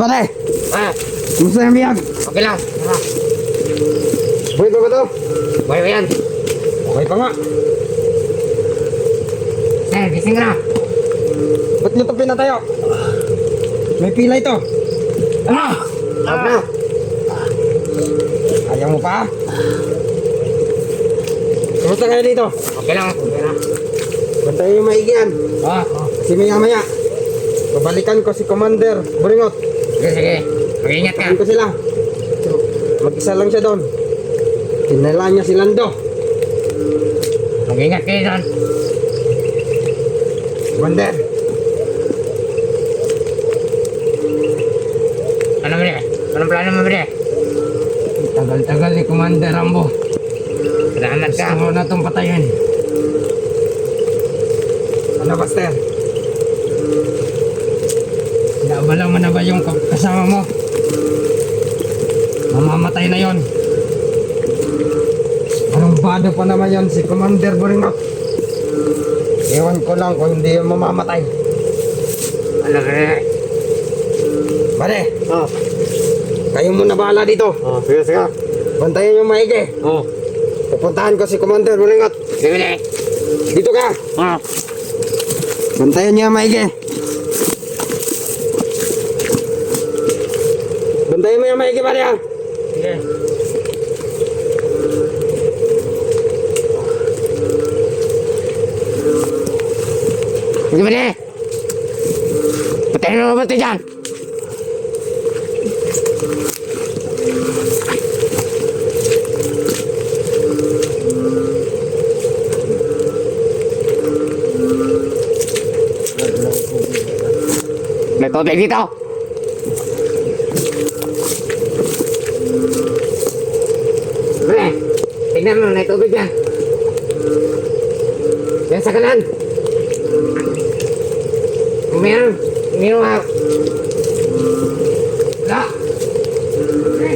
pare! Ah, Kumusta yung biyag? okay lang. Tara. Buhay pa ba to? Buhay ba yan? Okay pa nga. Sir, gising ka na. Ba't nyo ito pinatayo? May pila ito. Ano? Tawag na. Ayaw mo pa? Kumusta kayo dito? Okay lang. Okay lang. Bantayan yung maigian. Kasi maya-maya, babalikan ko si Commander Buringot. Sige, sige. Mag-ingat ka. Kain ko sila. Mag-isa lang siya doon. Tinala niya si Lando. Mag-ingat kayo doon. Commander, Ano mo rin? Anong plano mo rin? tagal-tagal ni Commander Rambo. Salamat ka. Gusto mo na itong patayin. Ano, Buster? Naabala mo na ba yung kasama mo? Mamamatay na yon. Anong bado pa naman yan si Commander Buringot? Ewan ko lang kung hindi yung mamamatay. Ano ka rin? Pare, kayo muna bahala dito. Sige, sige. Bantayan yung maigi. Pupuntahan ko si Commander Buringot. Sige, sige. Dito ka. Bantayan niya maigi. Bantayan mo yung maigi, pare, ha? Sige. Sige, pare. Patayin mo ba ito dyan? May tubig dito. Pre, tignan mo, may tubig yan. Yan sa kanan. Kung meron nga. Wala. Pre,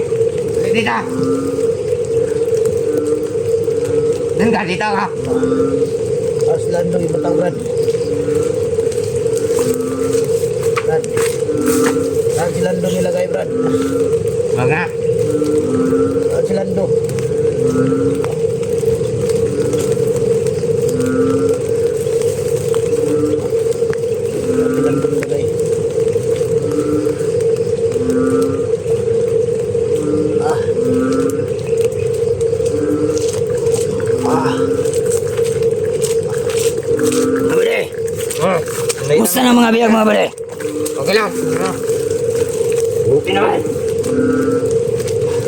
dito. Dan ka dito ka. Aslan dong ibatang Brad. Brad. Brad, si Lando nilagay, Brad. Mga. Brad, si Lando. Brad, si Lando nilagay. Pare, Oh, kumusta na mga biyag, mga pare? okay lang. Buti naman.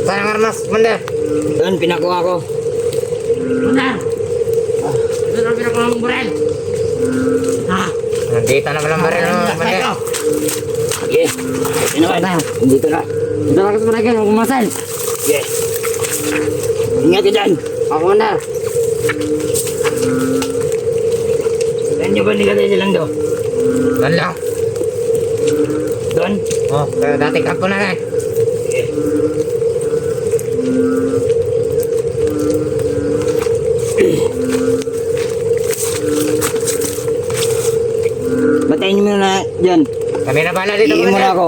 Saan ang armas, Commander? Doon, pinakuha ko. Commander! Ito na pinakuha mong baril. Nandito na palang baril, Commander. Sige, buti naman. Dito na. Dito lang sa baril, huwag kumasal. Sige. Ingat ka dyan. Ako, Commander. Saan nyo ba nilagay si Lando? Doon lang. Doon? Pero dati kampo na rin. Sige. Batayin nyo na dyan. Kami na bala dito, Iin mo na Commander. ako.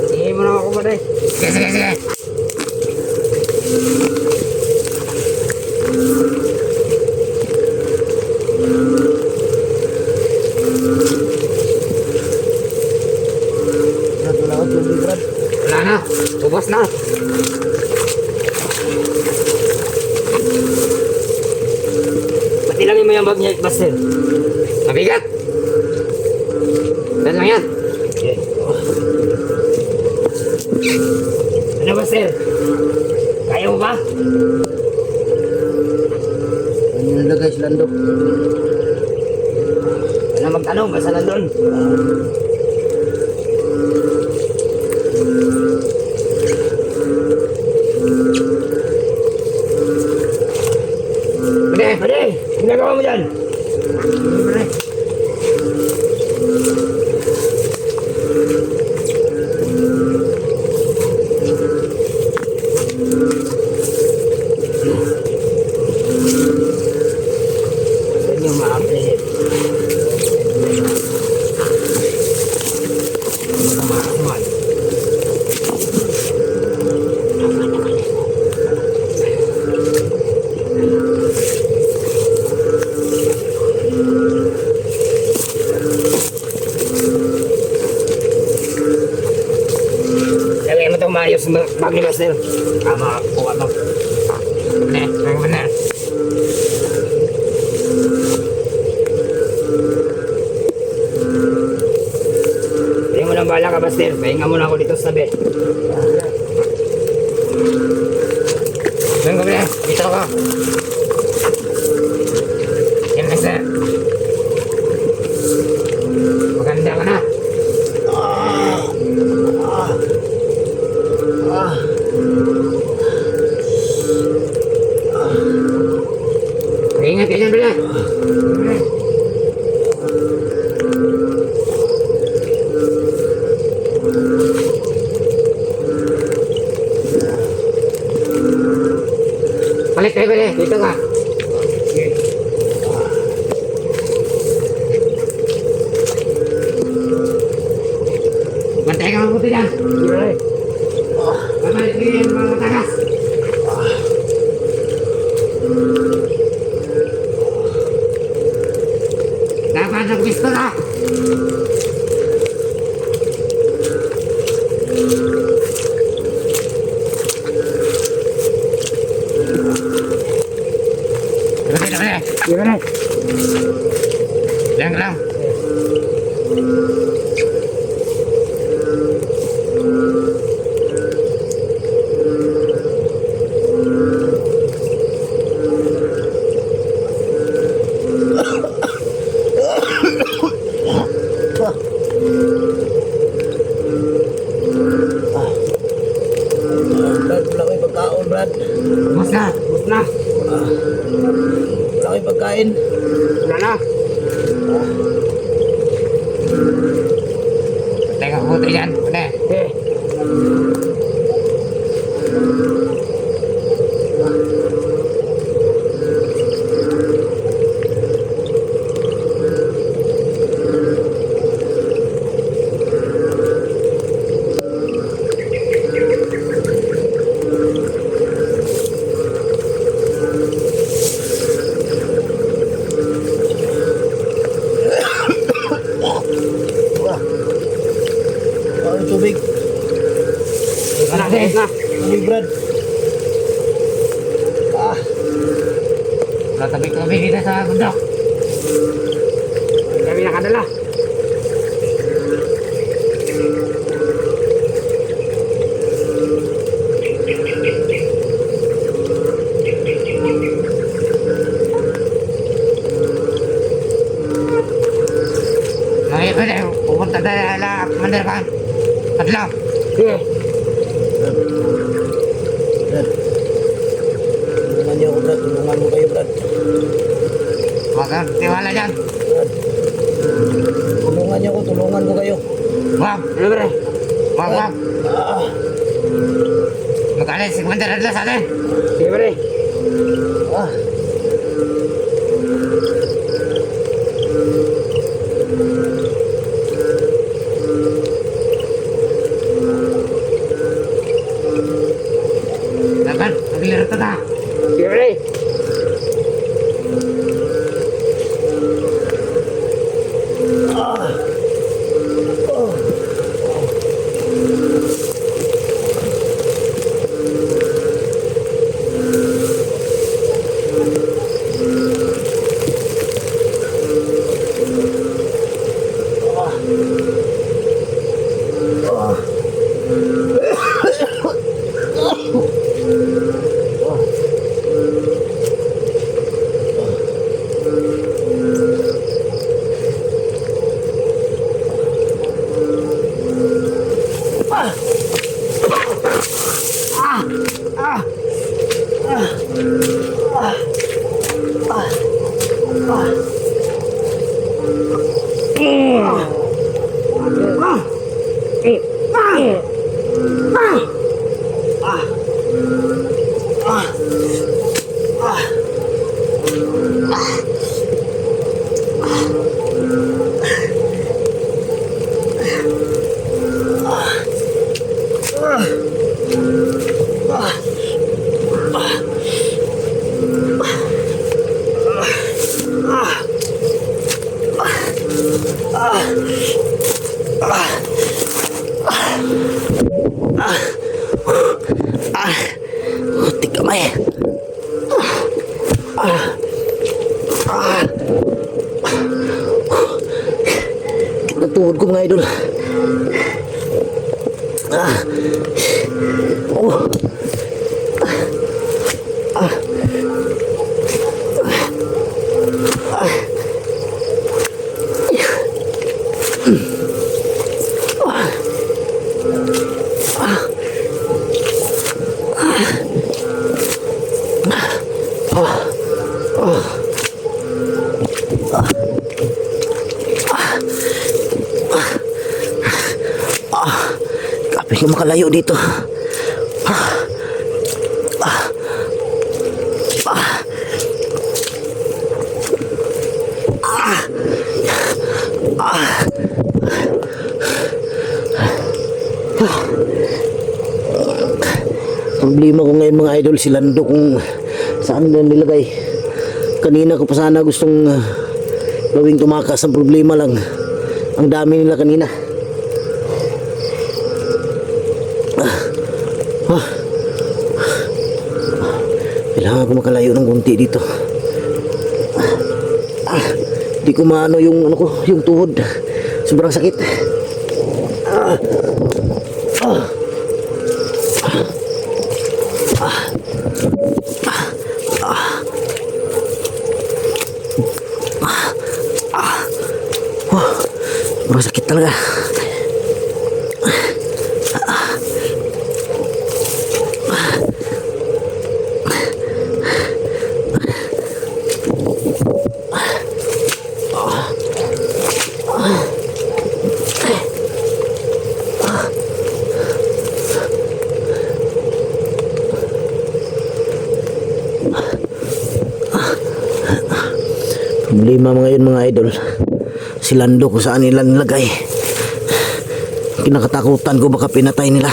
Sige mo na ako, Commander. Sige, sige, sige. Brad, wala ka tubig, Brad. Wala na. Ubos na. Ba't ilagay mo yung bag niya, Buster? Mabigat. Dan lang yan. Okay. Ano, Buster? Kaya mo ba? Ano nilagay si Lando? Wala magtanong, basta nandun. mo dyan? Libre. Yan yung ma-appreciate. Lagay mo itong maayos bag ni Master. Tama, kuha to. Ne, lagay mo na. Hindi mo nang bala ka, Master. Pahinga muna ako dito sa tabi. Saan ka ba? Dito ka. Yan, Master. Maganda ka na. Ingat ka dyan, Bala. Balik tayo, Bala. Dito ka. Bantay ka mabuti dyan. Babalik mo yung mga tagas. Dapat nagbisto na. Gimana? Lang. Brad, wala ko yung pagkaon, Brad. Mas na. Wala ko yung pagkain. Wala na. Bantay ka mabuti dyan. Bala. Eh, Ano tubig? wala na. Na. Tubig, Brad. Tatabik-tabik kita sa bundok. Kami nakadala. Lagi ka na. Pupunta tayo na Mandarban. Adlaw. Sige. Brad. Tulungan niyo ako, Brad. Tulungan mo kayo, Brad. Huwag kang tiwala dyan. Brad. Tulungan niyo ako. Tulungan ko kayo. Huwag. Ano ba rin? Huwag. Magaling si Commander Adlaw sa atin. Sige ba rin? Ah. Laban. Naglirot ka na. Sige ba rin? tuhod ko mga idol. Oh. Kapit ko makalayo dito. Problema ko ngayon mga idol, si Lando kung saan nila nilagay. Kanina ko pa sana gustong gawing tumakas. Ang problema lang, ang dami nila kanina. Kailangan ko makalayo ng konti dito. Di ko maano yung ano ko, yung tuhod. Sobrang sakit. Sobrang sakit talaga. Problema mga yun mga idol, si Lando kung saan nila nilagay. Kinakatakutan ko baka pinatay nila.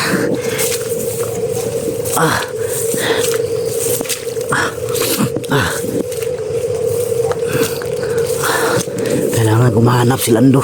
Kailangan ko mahanap si Lando.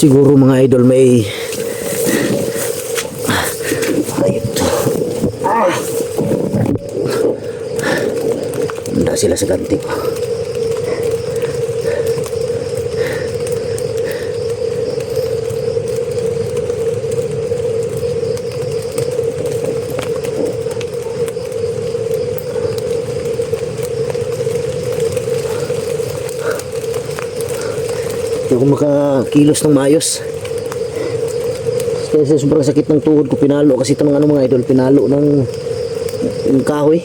Siguro mga idol may handa sila sa ganti ko. Hindi ako makakilos ng maayos. Kasi sobrang sakit ng tuhod ko. Pinalo kasi itong ano mga idol, pinalo ng kahoy.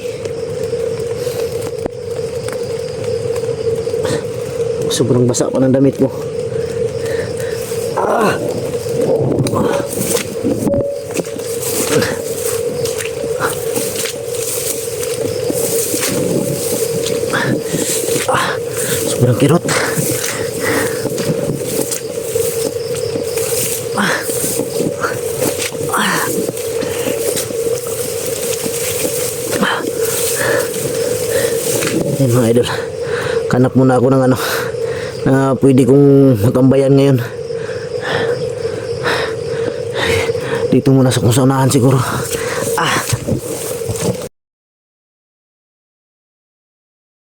Sobrang basa pa ng damit ko. Sobrang kirot. Yan mga idol, kanap muna ako ng ano na pwede kong matambayan ngayon. Dito muna sa kung saunahan siguro.